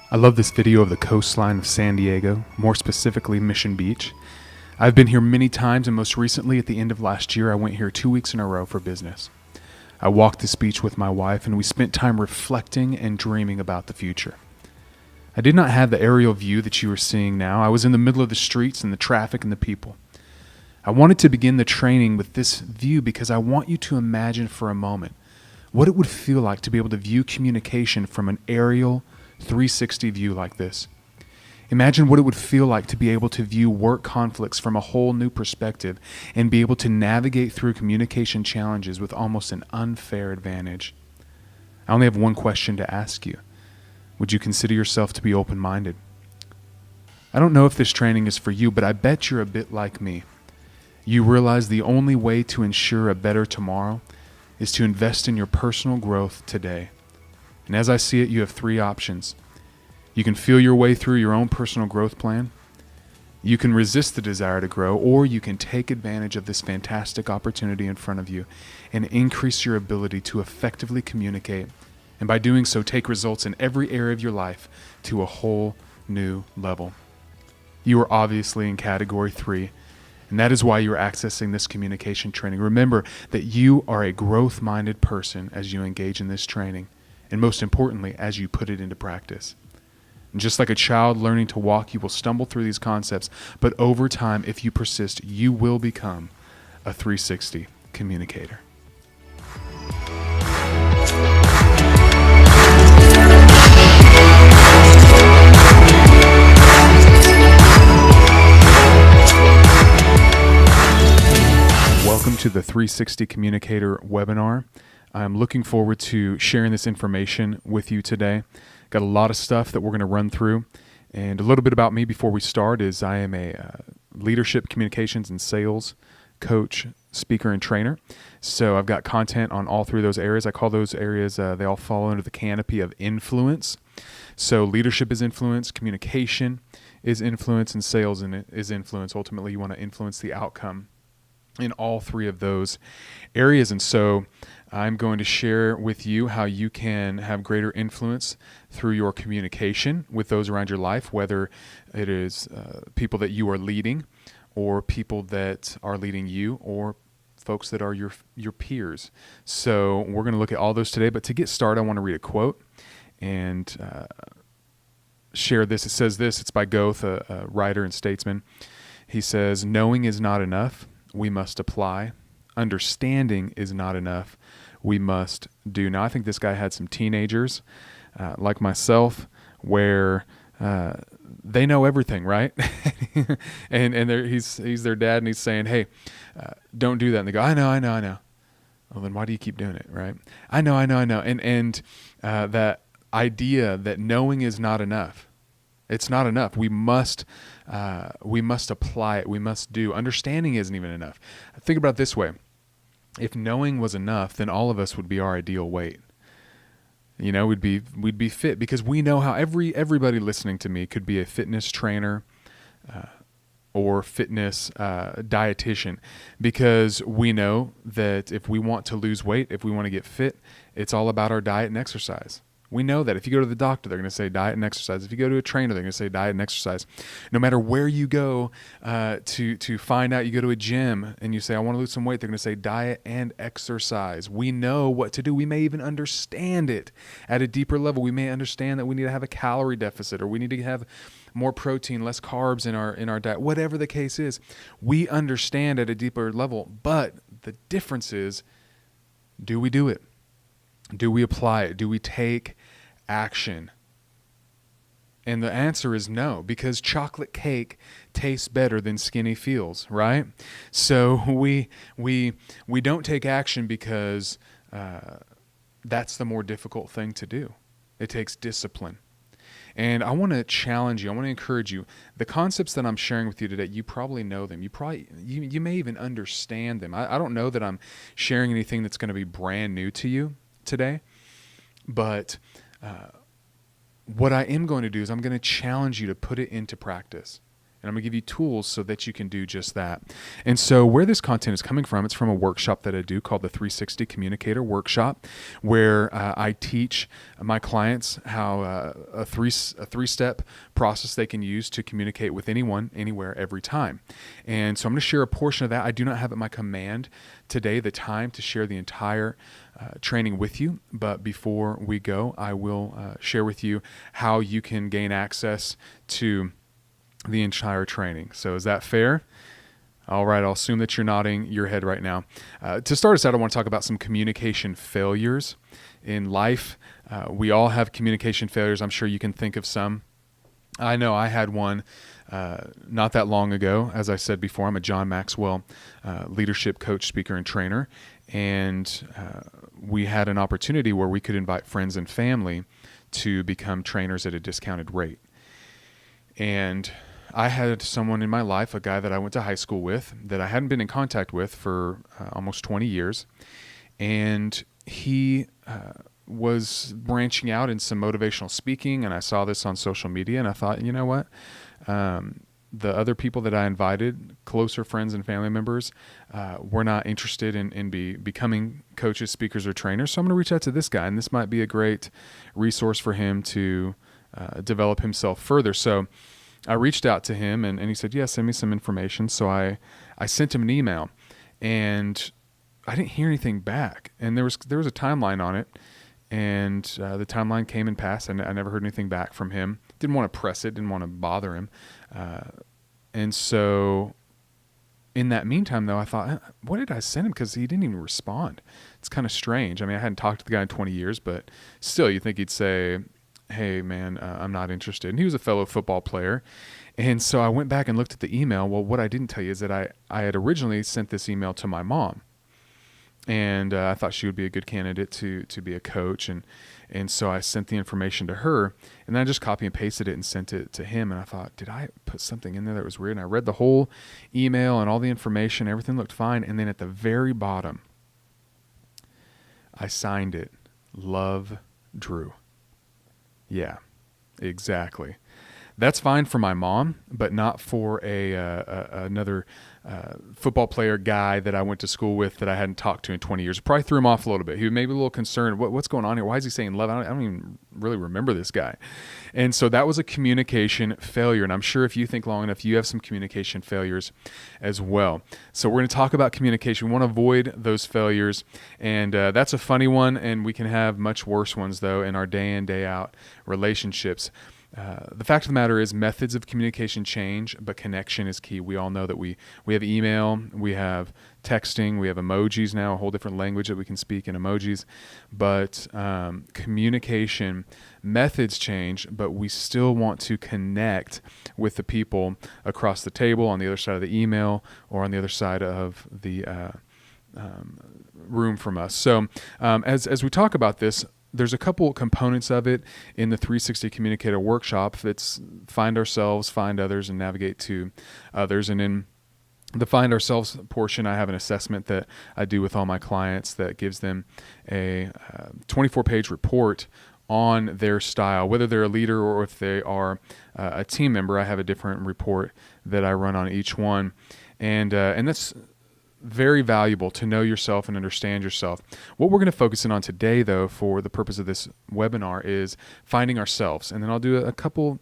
I love this video of the coastline of San Diego, more specifically Mission Beach. I've been here many times, and most recently at the end of last year, I went here 2 weeks in a row for business. I walked this beach with my wife, and we spent time reflecting and dreaming about the future. I did not have the aerial view that you are seeing now. I was in the middle of the streets and the traffic and the people. I wanted to begin the training with this view because I want you to imagine for a moment what it would feel like to be able to view communication from an aerial 360 view like this. Imagine what it would feel like to be able to view work conflicts from a whole new perspective and be able to navigate through communication challenges with almost an unfair advantage. I only have one question to ask you. Would you consider yourself to be open-minded? I don't know if this training is for you, but I bet you're a bit like me. You realize the only way to ensure a better tomorrow is to invest in your personal growth today. And as I see it, you have three options. You can feel your way through your own personal growth plan. You can resist the desire to grow, or you can take advantage of this fantastic opportunity in front of you and increase your ability to effectively communicate. And by doing so, take results in every area of your life to a whole new level. You are obviously in category 3, and that is why you are accessing this communication training. Remember that you are a growth-minded person as you engage in this training. And most importantly, as you put it into practice. And just like a child learning to walk, you will stumble through these concepts, but over time, if you persist, you will become a 360 communicator. Welcome to the 360 Communicator Webinar. I'm looking forward to sharing this information with you today. Got a lot of stuff that we're going to run through. And a little bit about me before we start is I am a leadership, communications, and sales coach, speaker, and trainer. So I've got content on all three of those areas. I call those areas, they all fall under the canopy of influence. So leadership is influence, communication is influence, and sales is influence. Ultimately, you want to influence the outcome in all three of those areas. And so I'm going to share with you how you can have greater influence through your communication with those around your life, whether it is people that you are leading or people that are leading you or folks that are your peers. So we're going to look at all those today. But to get started, I want to read a quote and share this. It says this. It's by Goethe, a writer and statesman. He says, "Knowing is not enough. We must apply. Understanding is not enough. We must do." Now, I think this guy had some teenagers, like myself, where they know everything, right? and he's their dad, and he's saying, "Hey, don't do that." And they go, I know. Well, then why do you keep doing it, right? I know. And that idea that knowing is not enough. It's not enough. We must apply it. We must do. Understanding isn't even enough. Think about it this way. If knowing was enough, then all of us would be our ideal weight. You know, we'd be fit because we know how everybody listening to me could be a fitness trainer or fitness dietitian, because we know that if we want to lose weight, if we want to get fit, it's all about our diet and exercise. We know that if you go to the doctor, they're going to say diet and exercise. If you go to a trainer, they're going to say diet and exercise. No matter where you go to find out, you go to a gym and you say, I want to lose some weight, they're going to say diet and exercise. We know what to do. We may even understand it at a deeper level. We may understand that we need to have a calorie deficit, or we need to have more protein, less carbs in our diet. Whatever the case is, we understand at a deeper level. But the difference is, do we do it? Do we apply it? Do we take action? And the answer is no, because chocolate cake tastes better than skinny feels, right? So we don't take action because that's the more difficult thing to do. It takes discipline. And I want to challenge you. I want to encourage you. The concepts that I'm sharing with you today, you probably know them. You may even understand them. I don't know that I'm sharing anything that's going to be brand new to you today, but what I am going to do is I'm going to challenge you to put it into practice. And I'm going to give you tools so that you can do just that. And so where this content is coming from, it's from a workshop that I do called the 360 Communicator Workshop, where I teach my clients how a three-step process they can use to communicate with anyone, anywhere, every time. And so I'm going to share a portion of that. I do not have at my command today the time to share the entire training with you, but before we go, I will share with you how you can gain access to the entire training. So is that fair? All right, I'll assume that you're nodding your head right now. To start us out, I want to talk about some communication failures in life. We all have communication failures. I'm sure you can think of some. I know I had one not that long ago. As I said before, I'm a John Maxwell leadership coach, speaker, and trainer. And we had an opportunity where we could invite friends and family to become trainers at a discounted rate. And I had someone in my life, a guy that I went to high school with, that I hadn't been in contact with for almost 20 years. And he was branching out in some motivational speaking, and I saw this on social media, and I thought, you know what? The other people that I invited, closer friends and family members, were not interested in becoming coaches, speakers, or trainers. So I'm going to reach out to this guy, and this might be a great resource for him to develop himself further. So I reached out to him, and he said, yeah, send me some information. So I sent him an email, and I didn't hear anything back. And there was a timeline on it, and the timeline came and passed, and I never heard anything back from him. Didn't want to press it, didn't want to bother him. And so in that meantime, though, I thought, what did I send him? Because he didn't even respond. It's kind of strange. I mean, I hadn't talked to the guy in 20 years, but still, you think he'd say, hey, man, I'm not interested. And he was a fellow football player. And so I went back and looked at the email. Well, what I didn't tell you is that I had originally sent this email to my mom. And I thought she would be a good candidate to be a coach. And so I sent the information to her. And then I just copy and pasted it and sent it to him. And I thought, did I put something in there that was weird? And I read the whole email and all the information. Everything looked fine. And then at the very bottom, I signed it, Love, Drew. Yeah, exactly. That's fine for my mom, but not for another football player guy that I went to school with that I hadn't talked to in 20 years. It probably threw him off a little bit. He was maybe a little concerned. What's going on here? Why is he saying love? I don't even really remember this guy. And so that was a communication failure. And I'm sure if you think long enough, you have some communication failures as well. So we're going to talk about communication. We want to avoid those failures. And that's a funny one. And we can have much worse ones, though, in our day in, day out relationships. The fact of the matter is methods of communication change, but connection is key. We all know that we have email, we have texting, we have emojis now, a whole different language that we can speak in emojis. But communication methods change, but we still want to connect with the people across the table, on the other side of the email, or on the other side of the room from us. So as we talk about this, there's a couple components of it in the 360 Communicator Workshop. It's find ourselves, find others, and navigate to others. And in the find ourselves portion, I have an assessment that I do with all my clients that gives them a 24-page report on their style, whether they're a leader or if they are a team member. I have a different report that I run on each one. And that's very valuable to know yourself and understand yourself. What we're going to focus in on today, though, for the purpose of this webinar, is finding ourselves. And then I'll do a couple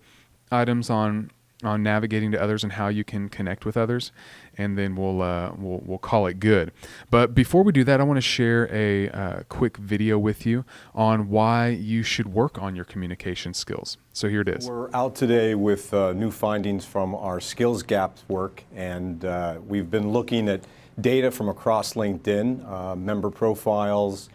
items on navigating to others and how you can connect with others, and then we'll call it good. But before we do that, I want to share a quick video with you on why you should work on your communication skills. So here it is. We're out today with new findings from our skills gaps work, and we've been looking at data from across LinkedIn, member profiles,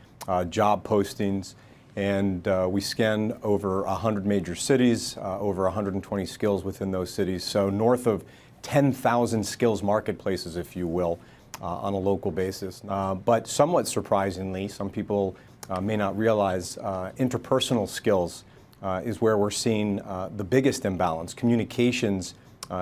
job postings, and we scanned over 100 major cities, over 120 skills within those cities, so north of 10,000 skills marketplaces, if you will, on a local basis. But somewhat surprisingly, some people may not realize interpersonal skills is where we're seeing the biggest imbalance. Communications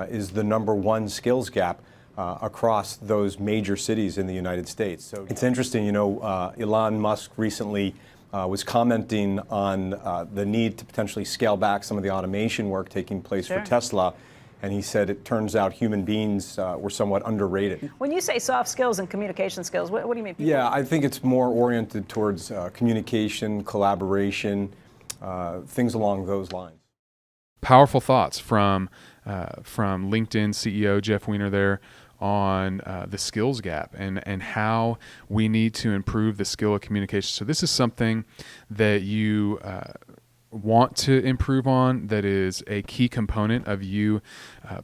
is the #1 skills gap across those major cities in the United States. So it's interesting, you know, Elon Musk recently was commenting on the need to potentially scale back some of the automation work taking place for Tesla. and he said it turns out human beings were somewhat underrated. When you say soft skills and communication skills, what do you mean? Yeah, I think it's more oriented towards communication, collaboration, things along those lines. Powerful thoughts from LinkedIn CEO Jeff Weiner there on the skills gap and how we need to improve the skill of communication. So this is something that you want to improve on, that is a key component of you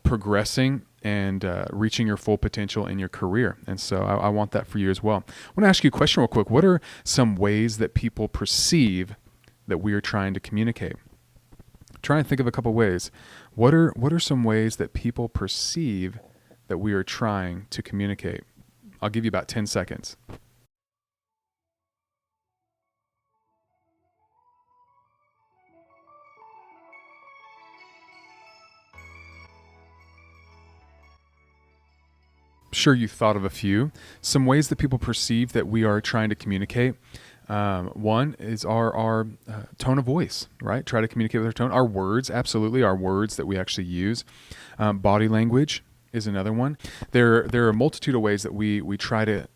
progressing and reaching your full potential in your career. And so I want that for you as well. I want to ask you a question real quick. What are some ways that people perceive that we are trying to communicate? Try and think of a couple ways. What are some ways that people perceive that we are trying to communicate? I'll give you about 10 seconds. Sure, you thought of a few. Some ways that people perceive that we are trying to communicate. One is our tone of voice, right? Try to communicate with our tone. Our words, absolutely, our words that we actually use. Body language is another one. There are a multitude of ways that we try to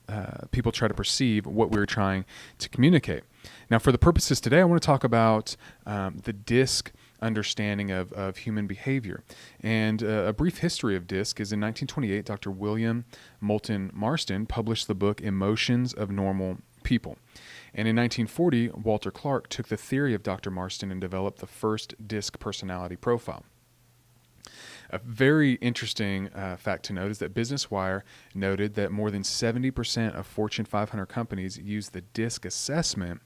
people try to perceive what we're trying to communicate. Now, for the purposes today, I want to talk about the DISC understanding of human behavior. And a brief history of DISC is in 1928, Dr. William Moulton Marston published the book Emotions of Normal People. And in 1940, Walter Clark took the theory of Dr. Marston and developed the first DISC personality profile. A very interesting fact to note is that Business Wire noted that more than 70% of Fortune 500 companies use the DISC assessment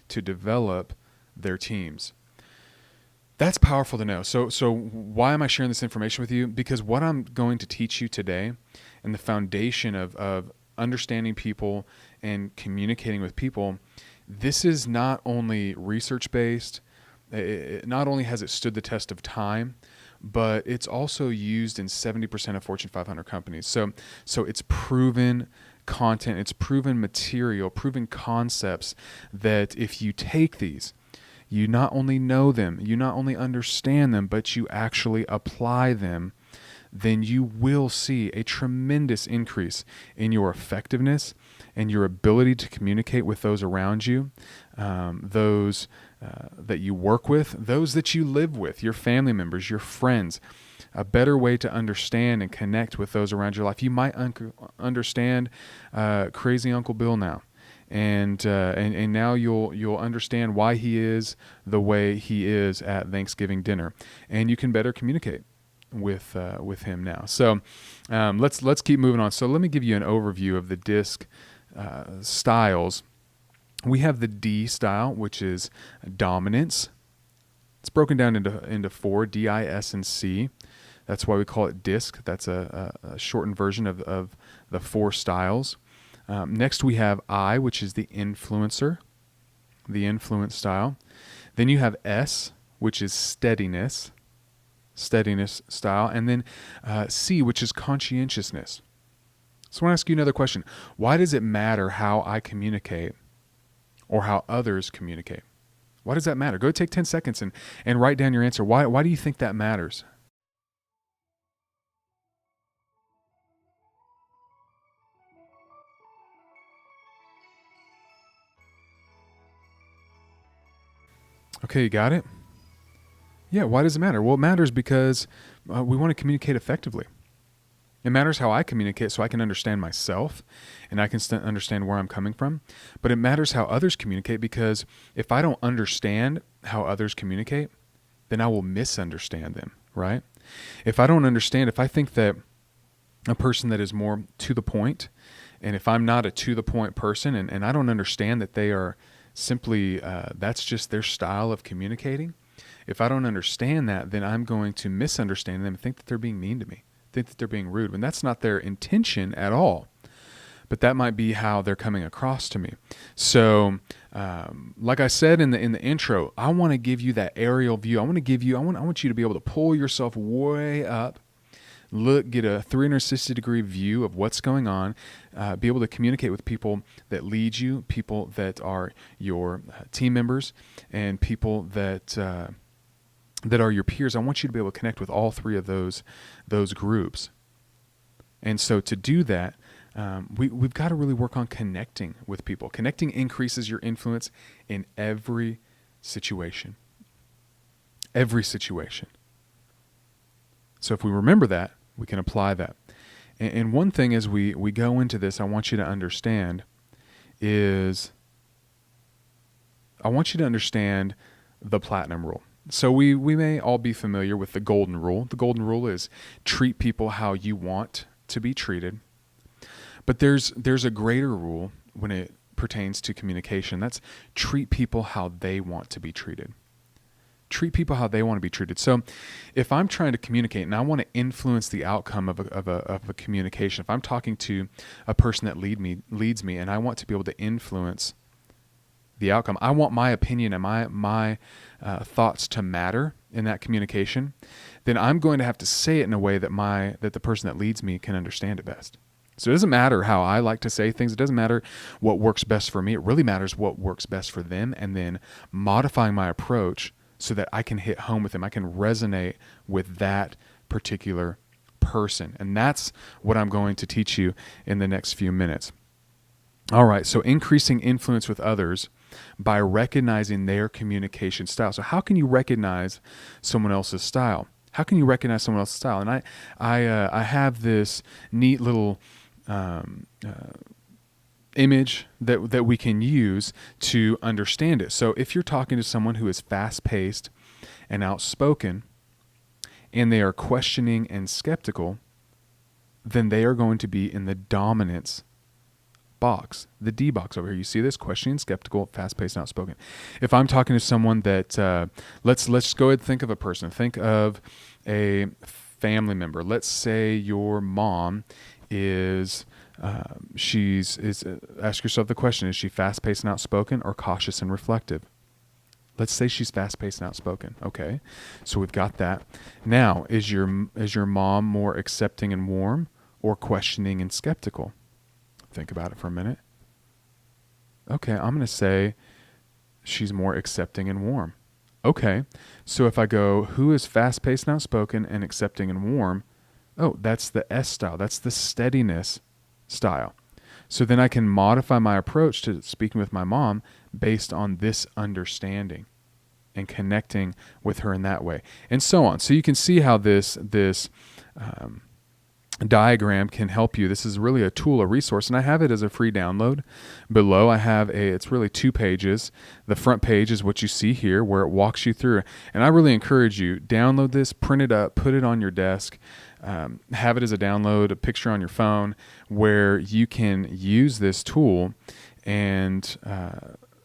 to develop their teams. That's powerful to know. So why am I sharing this information with you? Because what I'm going to teach you today and the foundation of understanding people and communicating with people, this is not only research-based, not only has it stood the test of time, but it's also used in 70% of Fortune 500 companies. So it's proven content, it's proven material, proven concepts that if you take these, you not only know them, you not only understand them, but you actually apply them, then you will see a tremendous increase in your effectiveness and your ability to communicate with those around you, those that you work with, those that you live with, your family members, your friends. A better way to understand and connect with those around your life. You might understand crazy Uncle Bill now. And now you'll understand why he is the way he is at Thanksgiving dinner, and you can better communicate with him now. So let's keep moving on. So let me give you an overview of the DISC styles. We have the D style, which is dominance. It's broken down into four: D, I, S, and C. That's why we call it DISC. That's a shortened version of the four styles. Next, we have I, which is the influencer, the influence style. Then you have S, which is steadiness style. And then C, which is conscientiousness. So I want to ask you another question. Why does it matter how I communicate or how others communicate? Why does that matter? Go take 10 seconds and write down your answer. Why do you think that matters? Okay, you got it? Yeah, why does it matter? Well, it matters because we want to communicate effectively. It matters how I communicate so I can understand myself and I can understand where I'm coming from. But it matters how others communicate because if I don't understand how others communicate, then I will misunderstand them, right? If I don't understand, if I think that a person that is more to the point, and if I'm not a to the point person and I don't understand that they are simply, that's just their style of communicating. If I don't understand that, then I'm going to misunderstand them and think that they're being mean to me, think that they're being rude, when that's not their intention at all. But that might be how they're coming across to me. So, like I said in the intro, I want to give you that aerial view. I want you to be able to pull yourself way up, get a 360-degree view of what's going on, be able to communicate with people that lead you, people that are your team members, and people that that are your peers, I want you to be able to connect with all three of those groups. And so to do that, we've got to really work on connecting with people. Connecting increases your influence in every situation. Every situation. So if we remember that, we can apply that. And one thing as we go into this, I want you to understand is, I want you to understand the platinum rule. So we may all be familiar with the golden rule. The golden rule is treat people how you want to be treated. But there's a greater rule when it pertains to communication. That's treat people how they want to be treated. Treat people how they want to be treated. So if I'm trying to communicate and I want to influence the outcome of a communication, if I'm talking to a person that leads me and I want to be able to influence the outcome, I want my opinion and my thoughts to matter in that communication, then I'm going to have to say it in a way that the person that leads me can understand it best. So it doesn't matter how I like to say things. It doesn't matter what works best for me. It really matters what works best for them, and then modifying my approach so that I can hit home with them. I can resonate with that particular person. And that's what I'm going to teach you in the next few minutes. All right, so increasing influence with others by recognizing their communication style. So how can you recognize someone else's style? How can you recognize someone else's style? And I have this neat little image that we can use to understand it. So if you're talking to someone who is fast-paced and outspoken, and they are questioning and skeptical, then they are going to be in the dominance box, the D box over here. You see this? Questioning, skeptical, fast-paced, and outspoken. If I'm talking to someone that, let's go ahead and think of a person. Think of a family member. Let's say your mom is, ask yourself the question, is she fast-paced and outspoken or cautious and reflective? Let's say she's fast-paced and outspoken. Okay, so we've got that. Now, is your mom more accepting and warm or questioning and skeptical? Think about it for a minute. Okay, I'm going to say she's more accepting and warm. Okay, so if I go, who is fast-paced and outspoken and accepting and warm? Oh, that's the S style. That's the steadiness style. So then I can modify my approach to speaking with my mom based on this understanding and connecting with her in that way, and so on. So you can see how this diagram can help you. This is really a tool, a resource, and I have it as a free download. Below I have it's really 2 pages. The front page is what you see here, where it walks you through. And I really encourage you, download this, print it up, put it on your desk, have it as a download, a picture on your phone, where you can use this tool and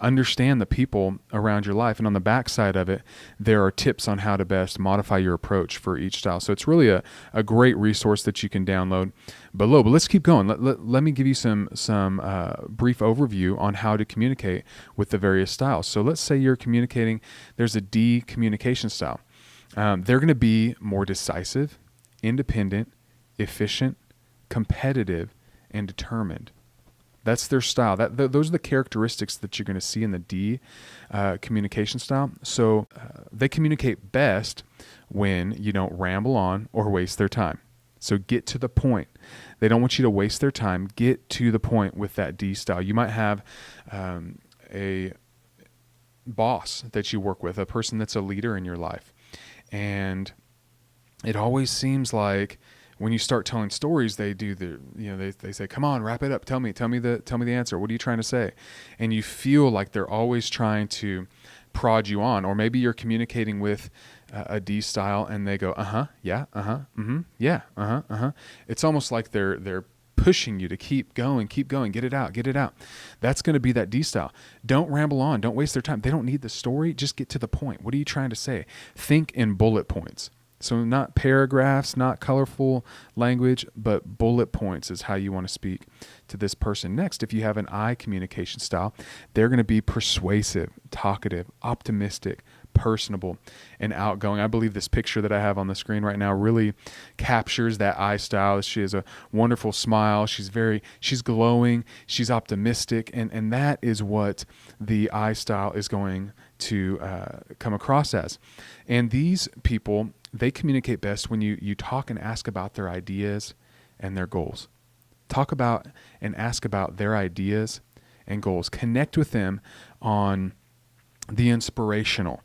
understand the people around your life. And on the back side of it, there are tips on how to best modify your approach for each style. So it's really a great resource that you can download below. But let's keep going. Let me give you some brief overview on how to communicate with the various styles. So let's say you're communicating, there's a D communication style. They're going to be more decisive, independent, efficient, competitive, and determined. That's their style. Those are the characteristics that you're going to see in the D communication style. So they communicate best when you don't ramble on or waste their time. So get to the point. They don't want you to waste their time. Get to the point with that D style. You might have a boss that you work with, a person that's a leader in your life. And it always seems like when you start telling stories, they do they say, "Come on, wrap it up. Tell me the answer. What are you trying to say?" And you feel like they're always trying to prod you on. Or maybe you're communicating with a D style and they go, yeah, yeah, It's almost like they're pushing you to keep going, get it out. That's going to be that D style. Don't ramble on. Don't waste their time. They don't need the story. Just get to the point. What are you trying to say? Think in bullet points. So not paragraphs, not colorful language, but bullet points is how you want to speak to this person. Next, if you have an I communication style, they're going to be persuasive, talkative, optimistic, personable and outgoing. I believe this picture that I have on the screen right now really captures that I style. She has a wonderful smile. She's glowing. She's optimistic. And that is what the I style is going to come across as. And these people, they communicate best when you talk and ask about their ideas and their goals. Talk about and ask about their ideas and goals. Connect with them on the inspirational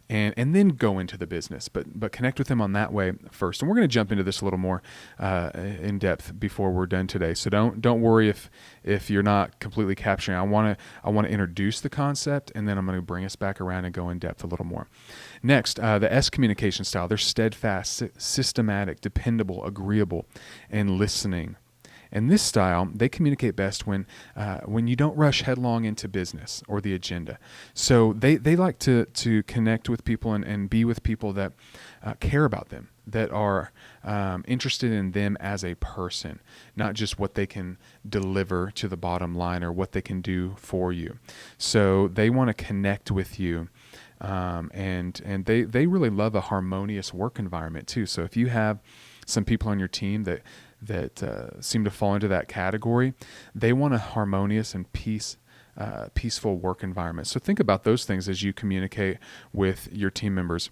and then go into the business, but connect with them on that way first. And we're going to jump into this a little more in depth before we're done today. So don't worry if you're not completely capturing. I want to introduce the concept, and then I'm going to bring us back around and go in depth a little more. Next, the S communication style. They're steadfast, systematic, dependable, agreeable, and listening. And this style, they communicate best when you don't rush headlong into business or the agenda. So they like to connect with people and be with people that care about them, that are interested in them as a person, not just what they can deliver to the bottom line or what they can do for you. So they want to connect with you. And they really love a harmonious work environment too. So if you have some people on your team that seem to fall into that category, they want a harmonious and peaceful work environment. So think about those things as you communicate with your team members.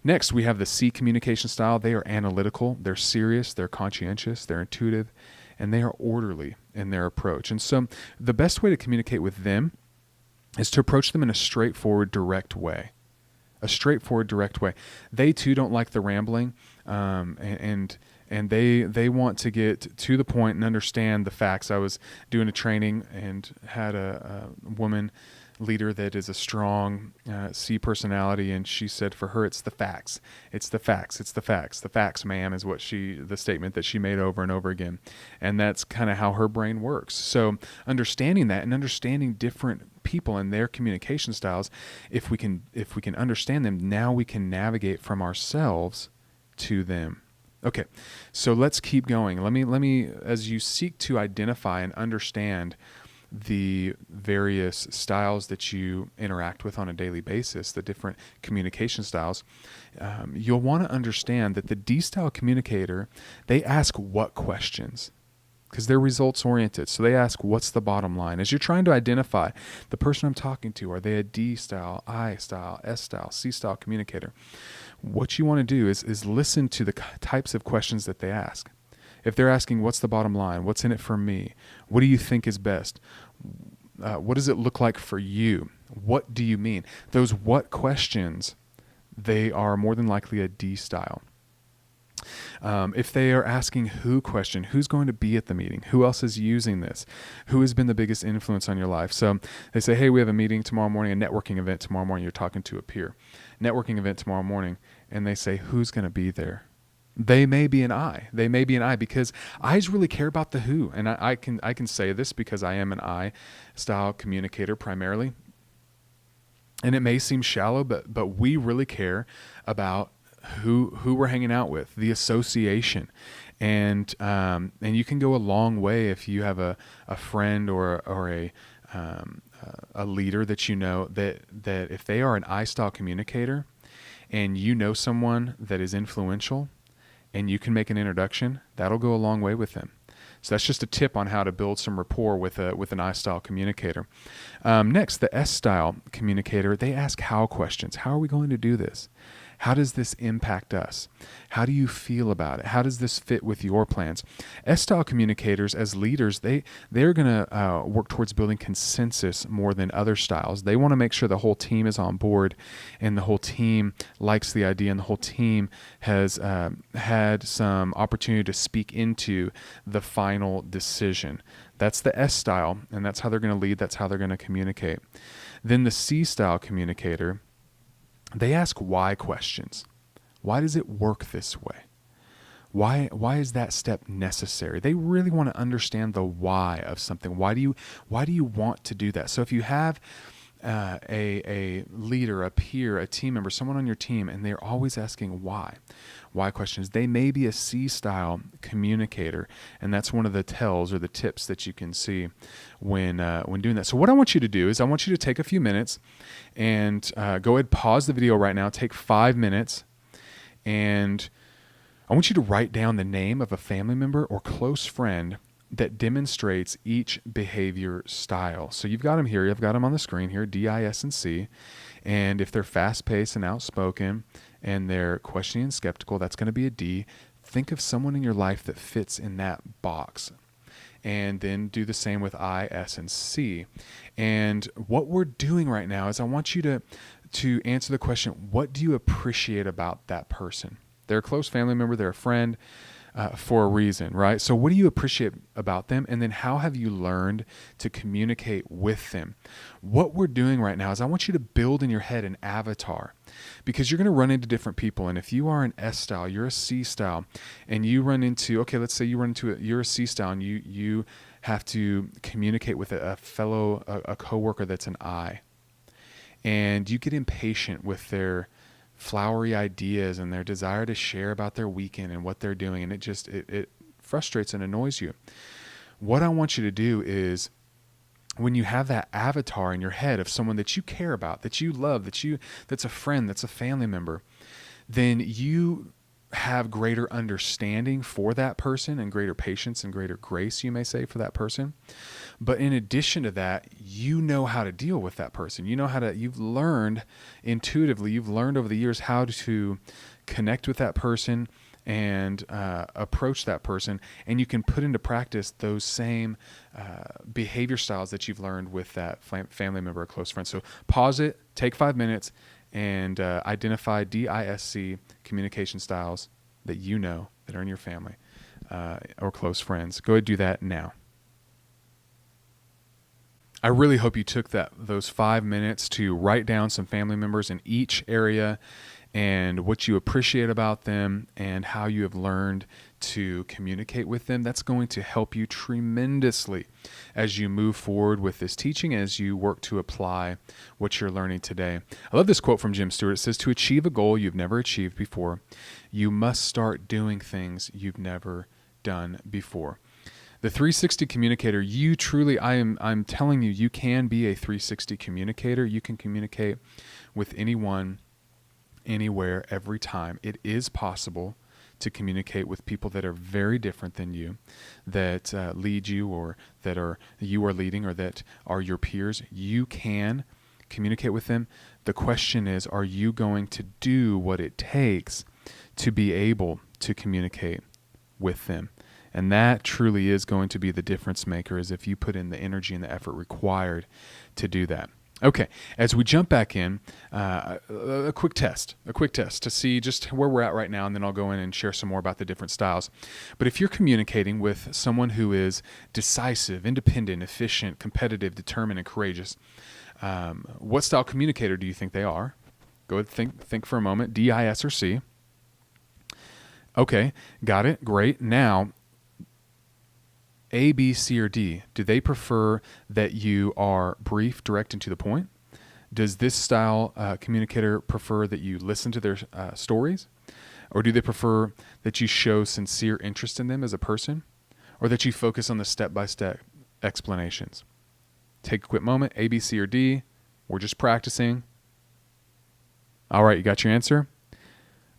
Next, we have the C communication style. They are analytical, they're serious, they're conscientious, they're intuitive, and they are orderly in their approach. And so the best way to communicate with them is to approach them in a straightforward, direct way. They too don't like the rambling, and they want to get to the point and understand the facts. I was doing a training and had a woman leader that is a strong C personality, and she said for her it's the facts. It's the facts. It's the facts. The facts, ma'am, is the statement that she made over and over again. And that's kind of how her brain works. So understanding that and understanding different people and their communication styles, if we can understand them, now we can navigate from ourselves to them. Okay, so let's keep going. Let me, as you seek to identify and understand the various styles that you interact with on a daily basis, the different communication styles, you'll want to understand that the D-style communicator, they ask what questions, because they're results oriented. So they ask, what's the bottom line? As you're trying to identify the person I'm talking to, are they a D-style, I-style, S-style, C-style communicator? What you want to do is listen to the types of questions that they ask. If they're asking, what's the bottom line? What's in it for me? What do you think is best? What does it look like for you? What do you mean? Those what questions, they are more than likely a D style. If they are asking who question, who's going to be at the meeting? Who else is using this? Who has been the biggest influence on your life? So they say, hey, we have a meeting tomorrow morning, a networking event tomorrow morning. You're talking to a peer. Networking event tomorrow morning. And they say, who's going to be there? They may be an I. They may be an I, because I's really care about the who. And I can say this because I am an I style communicator primarily. And it may seem shallow, but we really care about who we're hanging out with, the association. And you can go a long way if you have a friend or a leader that you know that if they are an I style communicator and you know someone that is influential, and you can make an introduction, that'll go a long way with them. So that's just a tip on how to build some rapport with an I-style communicator. Next, the S-style communicator, they ask how questions. How are we going to do this? How does this impact us? How do you feel about it? How does this fit with your plans? S-style communicators, as leaders, they're going to work towards building consensus more than other styles. They want to make sure the whole team is on board and the whole team likes the idea and the whole team has had some opportunity to speak into the final decision. That's the S style, and that's how they're going to lead. That's how they're going to communicate. Then the C style communicator, they ask why questions. Why does it work this way? Why is that step necessary? They really want to understand the why of something. Why do you want to do that? So if you have a leader, a peer, a team member, someone on your team, and they're always asking why questions. They may be a C-style communicator, and that's one of the tells or the tips that you can see when doing that. So what I want you to do is I want you to take a few minutes and go ahead, pause the video right now, take 5 minutes, and I want you to write down the name of a family member or close friend that demonstrates each behavior style. So you've got them here. I've got them on the screen here, D, I, S, and C. And if they're fast-paced and outspoken and they're questioning and skeptical, that's going to be a D. Think of someone in your life that fits in that box. And then do the same with I, S, and C. And what we're doing right now is I want you to answer the question, what do you appreciate about that person? They're a close family member, they're a friend, for a reason, right? So what do you appreciate about them? And then how have you learned to communicate with them? What we're doing right now is I want you to build in your head an avatar, because you're going to run into different people. And if you are an S style, you're a C style, and you run into, okay, let's say you're a C style and you have to communicate with a coworker that's an I, and you get impatient with their flowery ideas and their desire to share about their weekend and what they're doing, and it frustrates and annoys you. What I want you to do is, when you have that avatar in your head of someone that you care about, that you love, that's a friend, that's a family member, then you have greater understanding for that person and greater patience and greater grace, you may say, for that person. But in addition to that, you know how to deal with that person. You've learned intuitively, you've learned over the years how to connect with that person and approach that person. And you can put into practice those same behavior styles that you've learned with that family member or close friend. So pause it, take 5 minutes, and identify DISC communication styles that you know that are in your family or close friends. Go ahead and do that now. I really hope you took those 5 minutes to write down some family members in each area and what you appreciate about them and how you have learned to communicate with them. That's going to help you tremendously as you move forward with this teaching, as you work to apply what you're learning today. I love this quote from Jim Stewart. It says, "To achieve a goal you've never achieved before, you must start doing things you've never done before." The 360 communicator, you truly, I'm telling you, you can be a 360 communicator. You can communicate with anyone, anywhere, every time. It is possible to communicate with people that are very different than you, that lead you, or that you are leading, or that are your peers. You can communicate with them. The question is, are you going to do what it takes to be able to communicate with them? And that truly is going to be the difference maker, is if you put in the energy and the effort required to do that. Okay, as we jump back in, a quick test to see just where we're at right now, and then I'll go in and share some more about the different styles. But if you're communicating with someone who is decisive, independent, efficient, competitive, determined, and courageous, what style communicator do you think they are? Go ahead and think for a moment. D, I, S, or C? Okay, got it. Great. Now, A, B, C, or D, do they prefer that you are brief, direct, and to the point? Does this style communicator prefer that you listen to their stories? Or do they prefer that you show sincere interest in them as a person? Or that you focus on the step-by-step explanations? Take a quick moment, A, B, C, or D. We're just practicing. All right, you got your answer?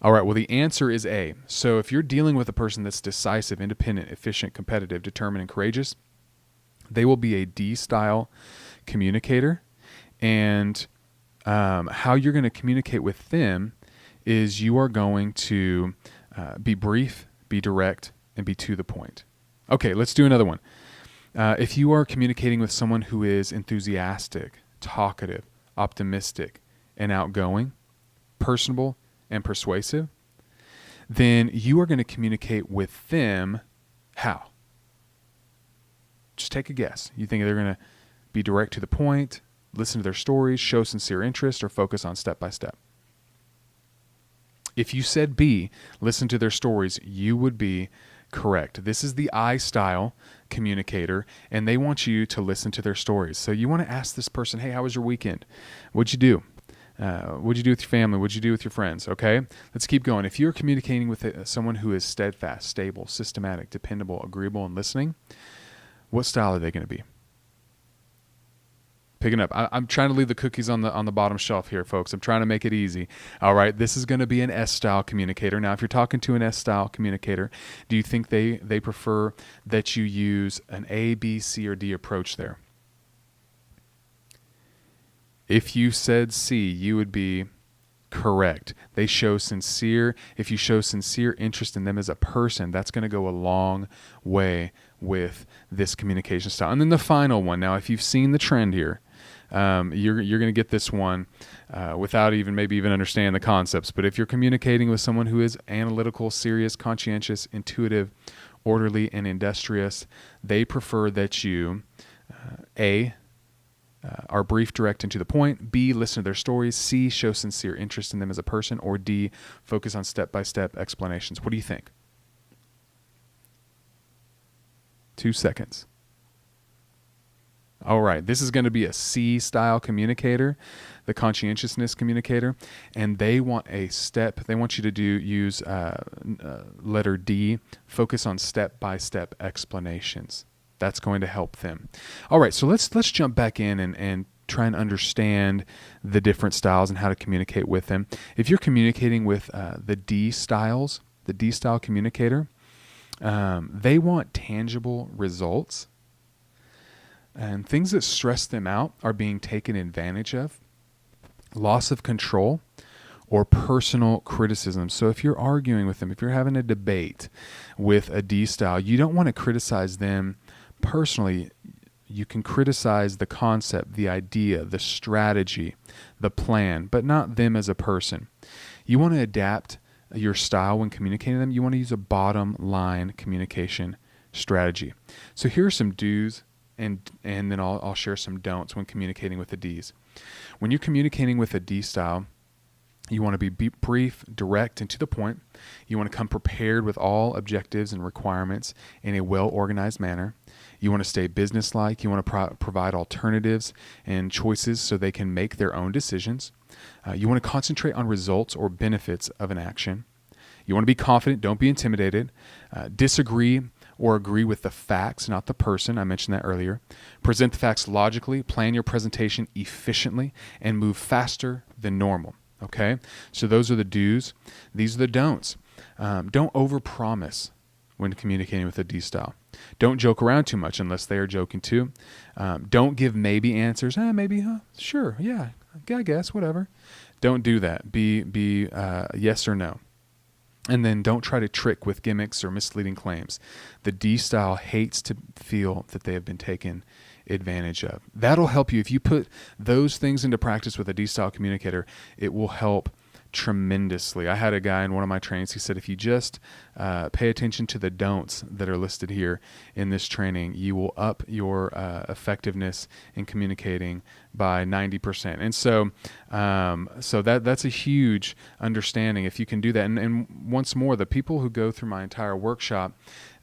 All right, well, the answer is A. So if you're dealing with a person that's decisive, independent, efficient, competitive, determined, and courageous, they will be a D-style communicator. And how you're going to communicate with them is you are going to be brief, be direct, and be to the point. Okay, let's do another one. If you are communicating with someone who is enthusiastic, talkative, optimistic, and outgoing, personable, and persuasive, then you are going to communicate with them how? Just take a guess. You think they're going to be direct to the point, listen to their stories, show sincere interest, or focus on step by step? If you said B, listen to their stories, you would be correct. This is the I style communicator, and they want you to listen to their stories. So you want to ask this person, hey, how was your weekend? What'd you do? What'd you do with your family? What'd you do with your friends? Okay, let's keep going. If you're communicating with someone who is steadfast, stable, systematic, dependable, agreeable, and listening, what style are they going to be? Picking up. I'm trying to leave the cookies on the bottom shelf here, folks. I'm trying to make it easy. All right, this is going to be an S-style communicator. Now, if you're talking to an S-style communicator, do you think they prefer that you use an A, B, C, or D approach there? If you said C, you would be correct. They show sincere. If you show sincere interest in them as a person, that's going to go a long way with this communication style. And then the final one. Now, if you've seen the trend here, you're going to get this one without maybe even understand the concepts. But if you're communicating with someone who is analytical, serious, conscientious, intuitive, orderly, and industrious, they prefer that you are brief, direct, and to the point. B, listen to their stories. C, show sincere interest in them as a person. Or D, focus on step-by-step explanations. What do you think? 2 seconds. All right, this is going to be a C-style communicator, the conscientiousness communicator, and they want they want you to use letter D, focus on step-by-step explanations. That's going to help them. All right, so let's jump back in and try and understand the different styles and how to communicate with them. If you're communicating with the D style communicator, they want tangible results. And things that stress them out are being taken advantage of, loss of control, or personal criticism. So if you're arguing with them, if you're having a debate with a D style, you don't want to criticize them personally. You can criticize the concept, the idea, the strategy, the plan, but not them as a person. You want to adapt your style when communicating to them. You want to use a bottom line communication strategy. So here are some do's, and then I'll share some don'ts when communicating with the Ds. When you're communicating with a D style, you want to be brief, direct, and to the point. You want to come prepared with all objectives and requirements in a well-organized manner. You want to stay businesslike. You want to provide alternatives and choices so they can make their own decisions. You want to concentrate on results or benefits of an action. You want to be confident. Don't be intimidated. Disagree or agree with the facts, not the person. I mentioned that earlier. Present the facts logically, plan your presentation efficiently, and move faster than normal. Okay? So those are the do's. These are the don'ts. Don't overpromise when communicating with a D style. Don't joke around too much unless they are joking too. Don't give maybe answers. Maybe, sure, yeah, I guess, whatever. Don't do that. Be yes or no. And then don't try to trick with gimmicks or misleading claims. The D style hates to feel that they have been taken advantage of. That'll help you. If you put those things into practice with a D style communicator, it will help tremendously. I had a guy in one of my trainings, he said, if you just pay attention to the don'ts that are listed here in this training, you will up your effectiveness in communicating by 90%. And so that's a huge understanding if you can do that. And once more, the people who go through my entire workshop,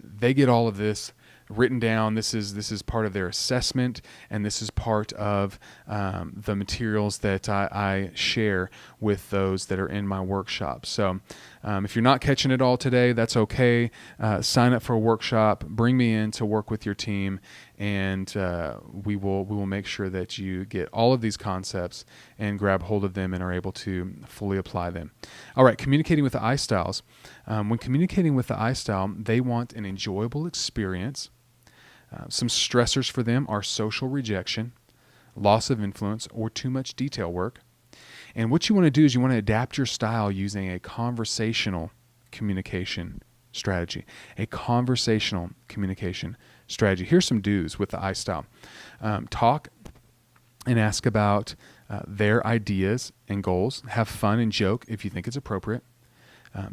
they get all of this written down. This is part of their assessment, and this is part of the materials that I share with those that are in my workshop. So if you're not catching it all today, that's okay. Sign up for a workshop, bring me in to work with your team, and we will make sure that you get all of these concepts and grab hold of them and are able to fully apply them. All right, communicating with the I styles. When communicating with the I style, they want an enjoyable experience. Some stressors for them are social rejection, loss of influence, or too much detail work. And what you want to do is you want to adapt your style using a conversational communication strategy. A conversational communication strategy. Here's some do's with the I style. Talk and ask about their ideas and goals. Have fun and joke if you think it's appropriate.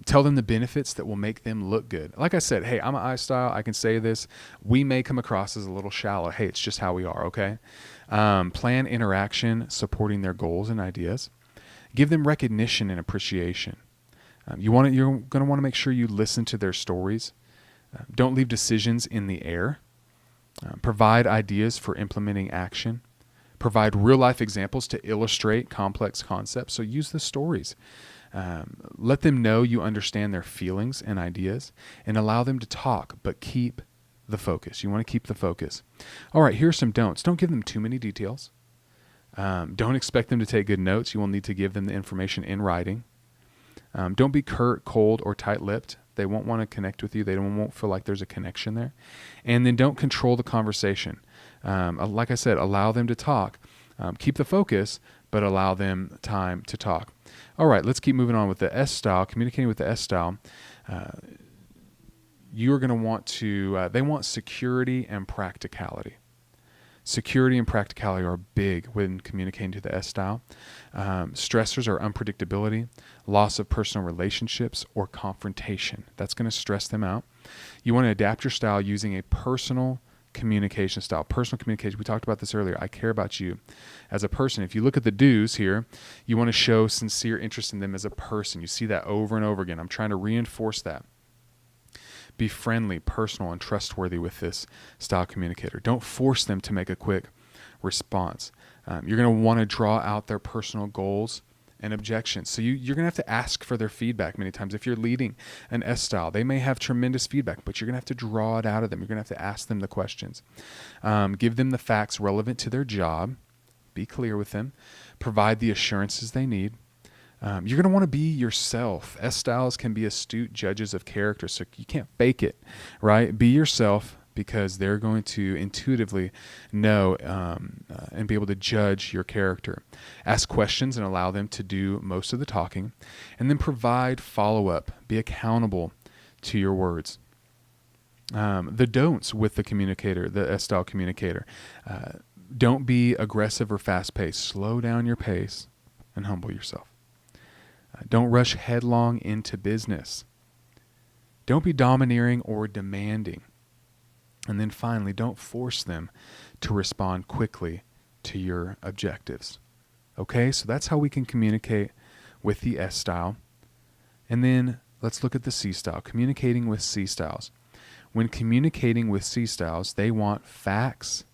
Tell them the benefits that will make them look good. Like I said, hey, I'm an I style. I can say this. We may come across as a little shallow. Hey, it's just how we are, okay? Plan interaction, supporting their goals and ideas. Give them recognition and appreciation. You're going to want to make sure you listen to their stories. Don't leave decisions in the air. Provide ideas for implementing action. Provide real-life examples to illustrate complex concepts. So use the stories. Let them know you understand their feelings and ideas, and allow them to talk, but keep the focus. You want to keep the focus. All right, here's some don'ts. Don't give them too many details. Don't expect them to take good notes. You will need to give them the information in writing. Don't be curt, cold, or tight-lipped. They won't want to connect with you. They won't feel like there's a connection there. And then don't control the conversation. Like I said, allow them to talk. Keep the focus, but allow them time to talk. All right, let's keep moving on with the S style. Communicating with the S style. You are going to want to, they want security and practicality. Security and practicality are big when communicating to the S style. Stressors are unpredictability, loss of personal relationships, or confrontation. That's going to stress them out. You want to adapt your style using a personal communication style. Personal communication, we talked about this earlier. I care about you as a person. If you look at the do's here, you want to show sincere interest in them as a person. You see that over and over again. I'm trying to reinforce that. Be friendly, personal, and trustworthy with this style communicator. Don't force them to make a quick response. You're going to want to draw out their personal goals and objections. So you're going to have to ask for their feedback many times. If you're leading an S style, they may have tremendous feedback, but you're going to have to draw it out of them. You're going to have to ask them the questions. Give them the facts relevant to their job. Be clear with them. Provide the assurances they need. You're going to want to be yourself. S styles can be astute judges of character, so you can't fake it, right? Be yourself, because they're going to intuitively know and be able to judge your character. Ask questions and allow them to do most of the talking, and then provide follow-up. Be accountable to your words. The don'ts with the communicator, the S-style communicator. Don't be aggressive or fast-paced. Slow down your pace and humble yourself. Don't rush headlong into business. Don't be domineering or demanding. And then finally, don't force them to respond quickly to your objectives. Okay, so that's how we can communicate with the S style. And then let's look at the C style, communicating with C styles. When communicating with C styles, they want facts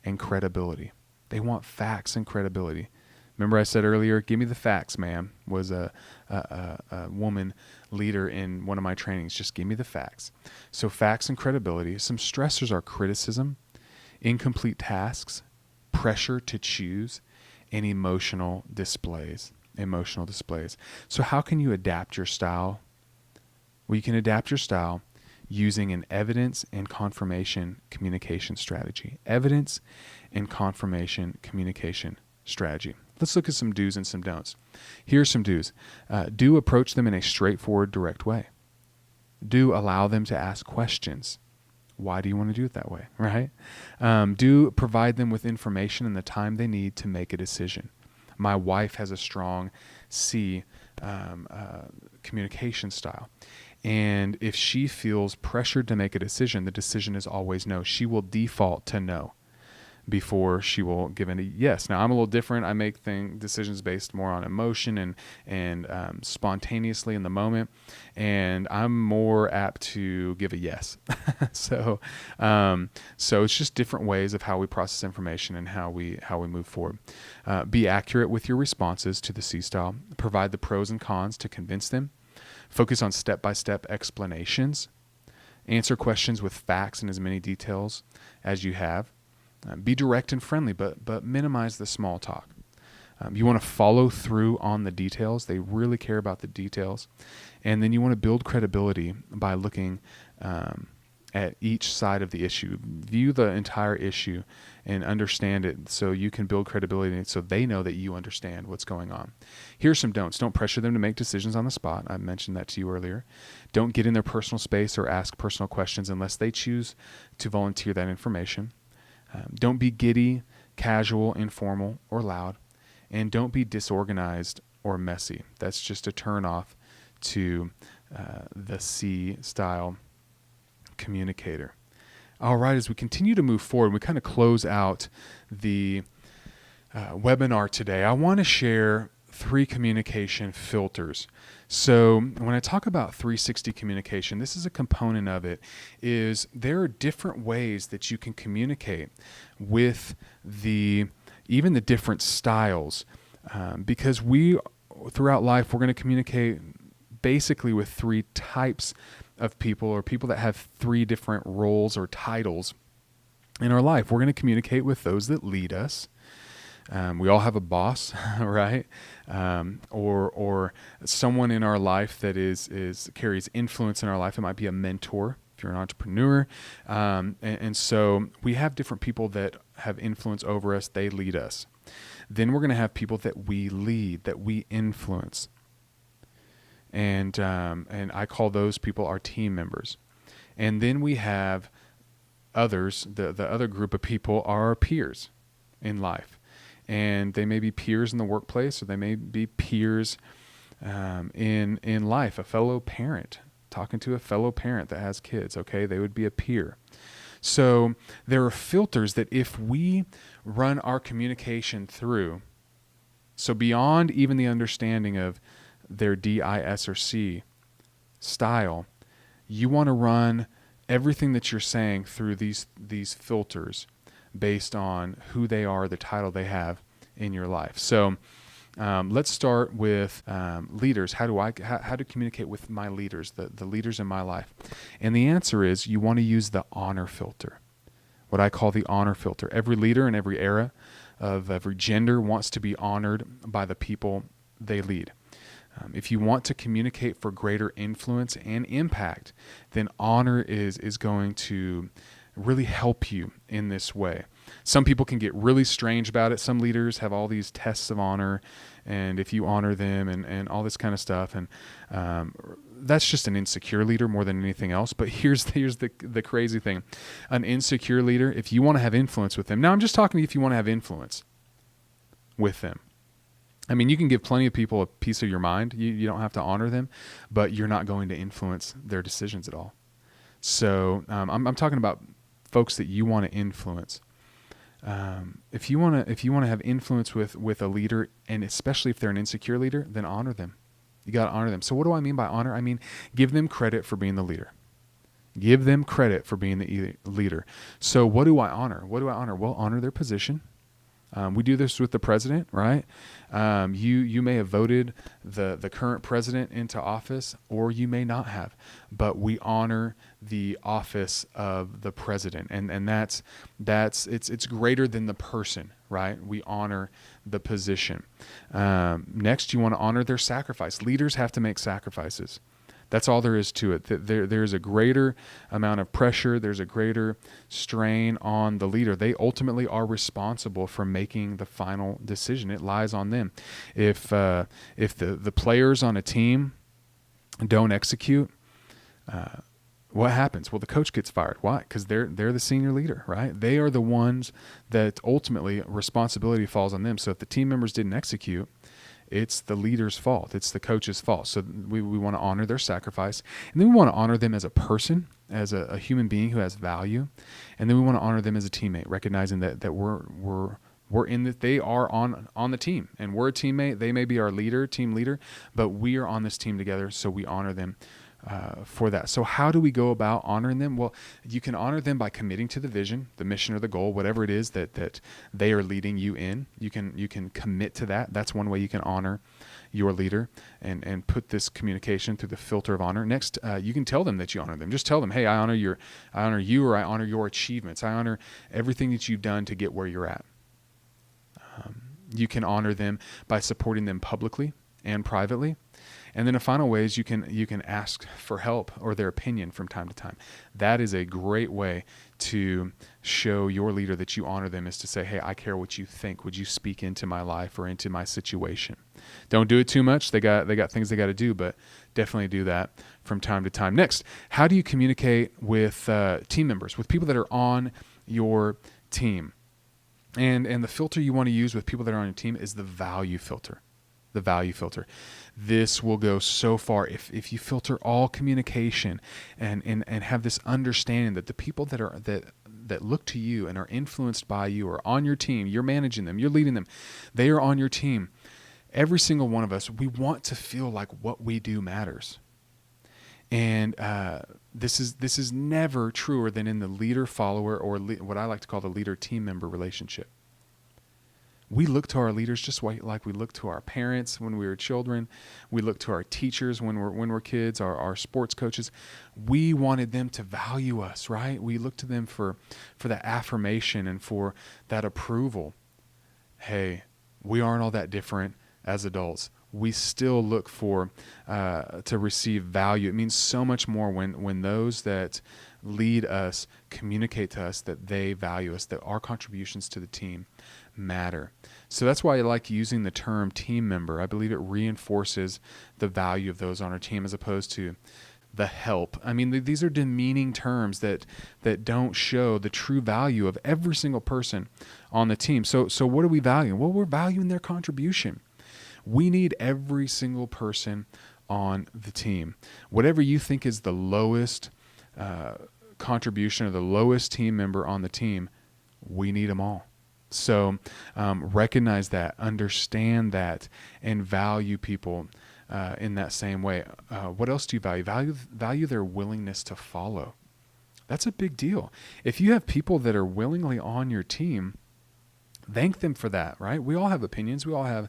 and credibility. They want facts and credibility. Remember I said earlier, give me the facts, ma'am, was a woman leader in one of my trainings. Just give me the facts. So facts and credibility. Some stressors are criticism, incomplete tasks, pressure to choose, and emotional displays. So how can you adapt your style? Well, you can adapt your style using an evidence and confirmation communication strategy. Evidence and confirmation communication strategy. Let's look at some do's and some don'ts. Here's some do's. Do approach them in a straightforward, direct way. Do allow them to ask questions. Why do you want to do it that way, right? Do provide them with information and the time they need to make a decision. My wife has a strong C communication style. And if she feels pressured to make a decision, the decision is always no. She will default to no before she will give a yes. Now, I'm a little different. I make decisions based more on emotion and spontaneously in the moment, and I'm more apt to give a yes. So it's just different ways of how we process information and how we move forward. Be accurate with your responses to the C style. Provide the pros and cons to convince them. Focus on step-by-step explanations. Answer questions with facts and as many details as you have. Be direct and friendly, but minimize the small talk. You want to follow through on the details. They really care about the details. And then you want to build credibility by looking at each side of the issue. View the entire issue and understand it so you can build credibility so they know that you understand what's going on. Here's some don'ts. Don't pressure them to make decisions on the spot. I mentioned that to you earlier. Don't get in their personal space or ask personal questions unless they choose to volunteer that information. Don't be giddy, casual, informal, or loud. And don't be disorganized or messy. That's just a turn off to the C style communicator. All right, as we continue to move forward, we kind of close out the webinar today. I want to share 3 communication filters. So when I talk about 360 communication, this is a component of it, is there are different ways that you can communicate with even the different styles, because throughout life, we're going to communicate basically with 3 types of people, or people that have 3 different roles or titles in our life. We're going to communicate with those that lead us. We all have a boss, right? Or someone in our life that carries influence in our life. It might be a mentor if you're an entrepreneur. And so we have different people that have influence over us. They lead us. Then we're going to have people that we lead, that we influence. And I call those people our team members. And then we have others, the other group of people are our peers in life. And they may be peers in the workplace, or they may be peers in life, a fellow parent, talking to a fellow parent that has kids, okay? They would be a peer. So there are filters that if we run our communication through, so beyond even the understanding of their D, I, S, or C style, you want to run everything that you're saying through these filters based on who they are, the title they have in your life. So let's start with leaders. How to communicate with my leaders, the leaders in my life? And the answer is you want to use the honor filter, what I call the honor filter. Every leader in every era of every gender wants to be honored by the people they lead. If you want to communicate for greater influence and impact, then honor is going to really help you in this way. Some people can get really strange about it. Some leaders have all these tests of honor, and if you honor them and all this kind of stuff, and that's just an insecure leader more than anything else. But here's the crazy thing. An insecure leader, if you want to have influence with them, now I'm just talking to you if you want to have influence with them. I mean, you can give plenty of people a piece of your mind. You don't have to honor them, but you're not going to influence their decisions at all. So I'm talking about folks that you want to influence. If you want to have influence with a leader, and especially if they're an insecure leader, then honor them. You got to honor them. So what do I mean by honor? I mean, give them credit for being the leader. Give them credit for being the leader. So what do I honor? What do I honor? Well, honor their position. We do this with the president, right? You may have voted the current president into office, or you may not have, but we honor the office of the president, and it's greater than the person, right? We honor the position. Next, you want to honor their sacrifice. Leaders have to make sacrifices. That's all there is to it. There's a greater amount of pressure. There's a greater strain on the leader. They ultimately are responsible for making the final decision. It lies on them. If the players on a team don't execute, what happens? Well, the coach gets fired. Why? Because they're the senior leader, right? They are the ones that ultimately responsibility falls on them. So if the team members didn't execute, it's the leader's fault. It's the coach's fault. So we want to honor their sacrifice. And then we want to honor them as a person, as a human being who has value. And then we want to honor them as a teammate, recognizing that we're in that they are on the team. And we're a teammate. They may be our team leader, but we are on this team together, so we honor them for that. So how do we go about honoring them? Well, you can honor them by committing to the vision, the mission, or the goal, whatever it is that they are leading you in. You can commit to that. That's one way you can honor your leader and put this communication through the filter of honor. Next, you can tell them that you honor them. Just tell them, hey, I honor you, or I honor your achievements. I honor everything that you've done to get where you're at. You can honor them by supporting them publicly and privately. And then a final way is you can ask for help or their opinion from time to time. That is a great way to show your leader that you honor them, is to say, hey, I care what you think. Would you speak into my life or into my situation? Don't do it too much. They got things they got to do, but definitely do that from time to time. Next, how do you communicate with team members, with people that are on your team? And the filter you want to use with people that are on your team is the value filter. The value filter. This will go so far if you filter all communication and have this understanding that the people that look to you and are influenced by you, or on your team, you're managing them, you're leading them, they are on your team, every single one of us, we want to feel like what we do matters. And this is never truer than in the leader-follower, or what I like to call the leader-team member relationship. We look to our leaders just like we look to our parents when we were children. We look to our teachers when we're kids, our sports coaches. We wanted them to value us, right? We look to them for that affirmation and for that approval. Hey, we aren't all that different as adults. We still look for to receive value. It means so much more when those that lead us communicate to us that they value us, that our contributions to the team matter. So that's why I like using the term team member. I believe it reinforces the value of those on our team as opposed to the help. I mean, these are demeaning terms that don't show the true value of every single person on the team. So what are we valuing? Well, we're valuing their contribution. We need every single person on the team. Whatever you think is the lowest contribution or the lowest team member on the team, we need them all. So recognize that, understand that, and value people in that same way. What else do you value? Value their willingness to follow. That's a big deal. If you have people that are willingly on your team, thank them for that, right? We all have opinions. We all have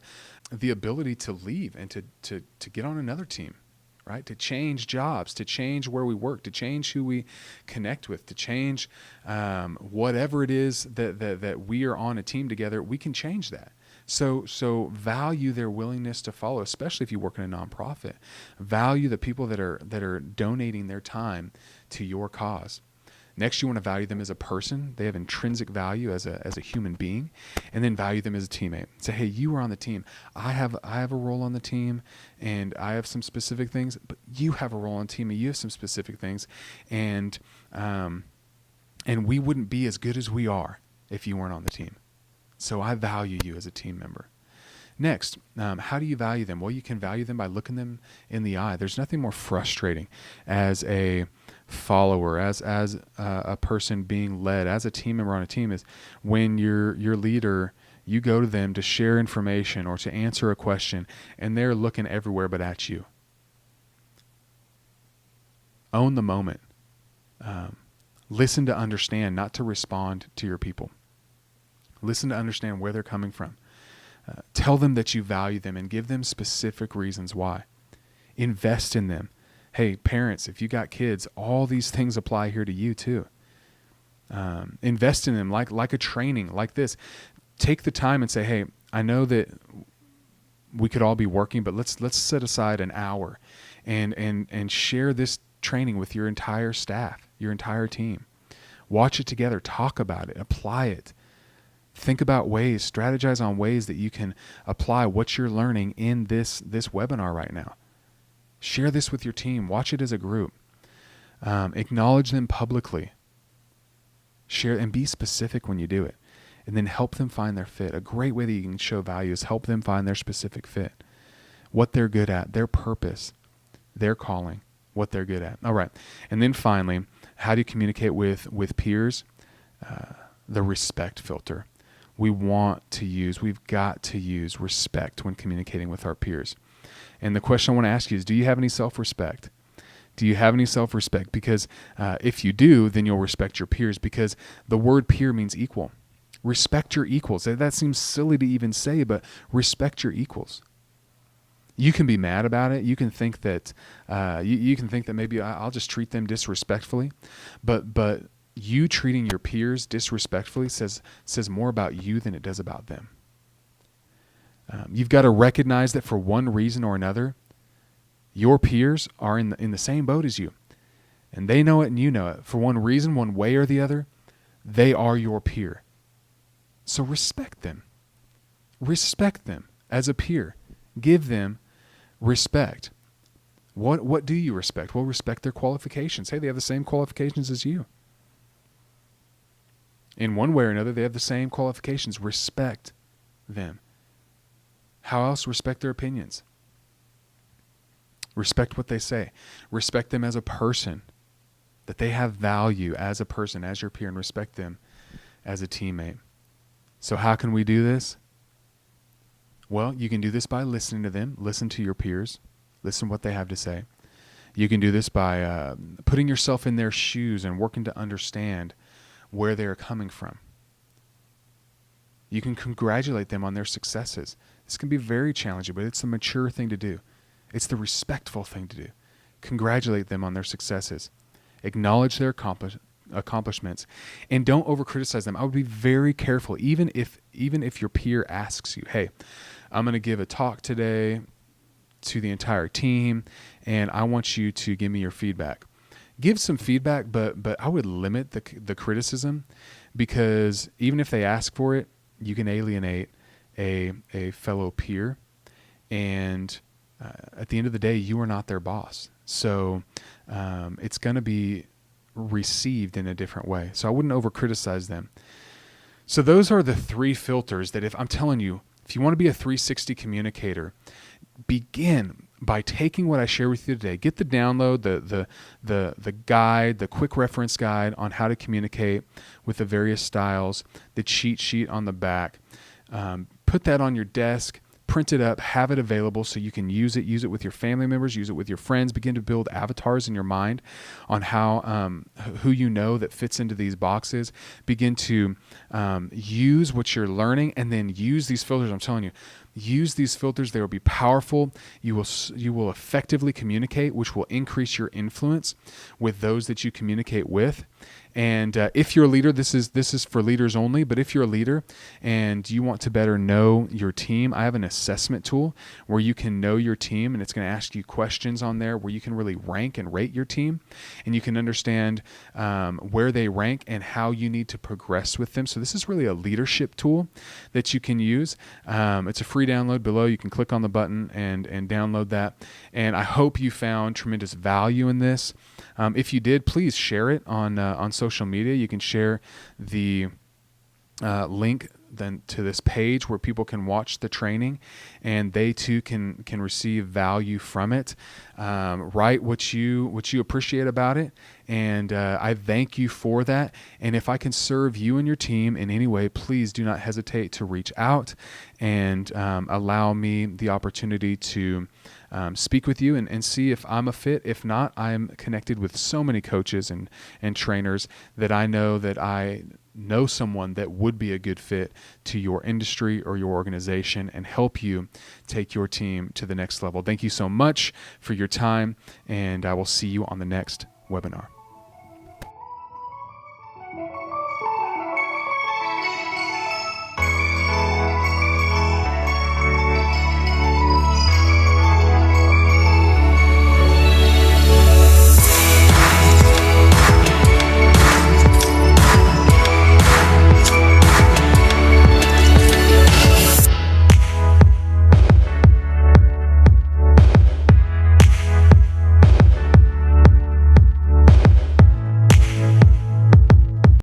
the ability to leave and to get on another team, right? To change jobs, to change where we work, to change who we connect with, to change whatever it is that we are on a team together. We can change that. So value their willingness to follow, especially if you work in a nonprofit. Value the people that are donating their time to your cause. Next, you want to value them as a person. They have intrinsic value as a human being, and then value them as a teammate. Say, hey, you are on the team. I have a role on the team, and I have some specific things, but you have a role on the team, and you have some specific things, and we wouldn't be as good as we are if you weren't on the team. So I value you as a team member. Next, how do you value them? Well, you can value them by looking them in the eye. There's nothing more frustrating as a follower, as a person being led, as a team member on a team, is when your leader, you go to them to share information or to answer a question, and they're looking everywhere but at you. Own the moment. Listen to understand, not to respond to your people. Listen to understand where they're coming from. Tell them that you value them and give them specific reasons why. Invest in them. Hey, parents, if you got kids, all these things apply here to you too. Invest in them like a training like this. Take the time and say, hey, I know that we could all be working, but let's set aside an hour and share this training with your entire staff, your entire team. Watch it together, talk about it, apply it. Think about ways, strategize on ways that you can apply what you're learning in this webinar right now. Share this with your team. Watch it as a group. Acknowledge them publicly. Share and be specific when you do it. And then help them find their fit. A great way that you can show value is help them find their specific fit. What they're good at, their purpose, their calling, what they're good at. All right. And then finally, how do you communicate with peers? The respect filter. We've got to use respect when communicating with our peers. And the question I want to ask you is, do you have any self-respect? Do you have any self-respect? Because if you do, then you'll respect your peers, because the word peer means equal. Respect your equals. That seems silly to even say, but respect your equals. You can be mad about it. You can think that you can think that maybe I'll just treat them disrespectfully, but you treating your peers disrespectfully says more about you than it does about them. You've got to recognize that for one reason or another, your peers are in the same boat as you, and they know it and you know it. For one reason, one way or the other, they are your peer. So respect them. Respect them as a peer. Give them respect. What do you respect? Well, respect their qualifications. Hey, they have the same qualifications as you. In one way or another, they have the same qualifications. Respect them. How else? Respect their opinions. Respect what they say. Respect them as a person, that they have value as a person, as your peer, and respect them as a teammate. So how can we do this? Well, you can do this by listening to them, listen to your peers, listen to what they have to say. You can do this by putting yourself in their shoes and working to understand where they're coming from. You can congratulate them on their successes. This can be very challenging, but it's the mature thing to do. It's the respectful thing to do. Congratulate them on their successes. Acknowledge their accomplishments, and don't over-criticize them. I would be very careful, even if your peer asks you, hey, I'm going to give a talk today to the entire team, and I want you to give me your feedback. Give some feedback, but I would limit the criticism, because even if they ask for it, you can alienate a fellow peer, and at the end of the day, you are not their boss. So it's going to be received in a different way. So I wouldn't over-criticize them. So those are the 3 filters that, if I'm telling you, if you want to be a 360 communicator, begin by taking what I share with you today. Get the download, the guide, the quick reference guide on how to communicate with the various styles, the cheat sheet on the back. Put that on your desk, print it up, have it available so you can use it with your family members, use it with your friends. Begin to build avatars in your mind on how who you know that fits into these boxes. Begin to use what you're learning, and then use these filters. I'm telling you, use these filters. They will be powerful. You will effectively communicate, which will increase your influence with those that you communicate with. And if you're a leader, this is for leaders only, but if you're a leader and you want to better know your team, I have an assessment tool where you can know your team, and it's going to ask you questions on there where you can really rank and rate your team, and you can understand where they rank and how you need to progress with them. So this is really a leadership tool that you can use. It's a free download below. You can click on the button and download that. And I hope you found tremendous value in this. If you did, please share it on social media. You can share the link then to this page where people can watch the training, and they too can receive value from it. Write what you appreciate about it, and I thank you for that. And if I can serve you and your team in any way, please do not hesitate to reach out and allow me the opportunity to speak with you and see if I'm a fit. If not, I'm connected with so many coaches and trainers that I know someone that would be a good fit to your industry or your organization and help you take your team to the next level. Thank you so much for your time, and I will see you on the next webinar.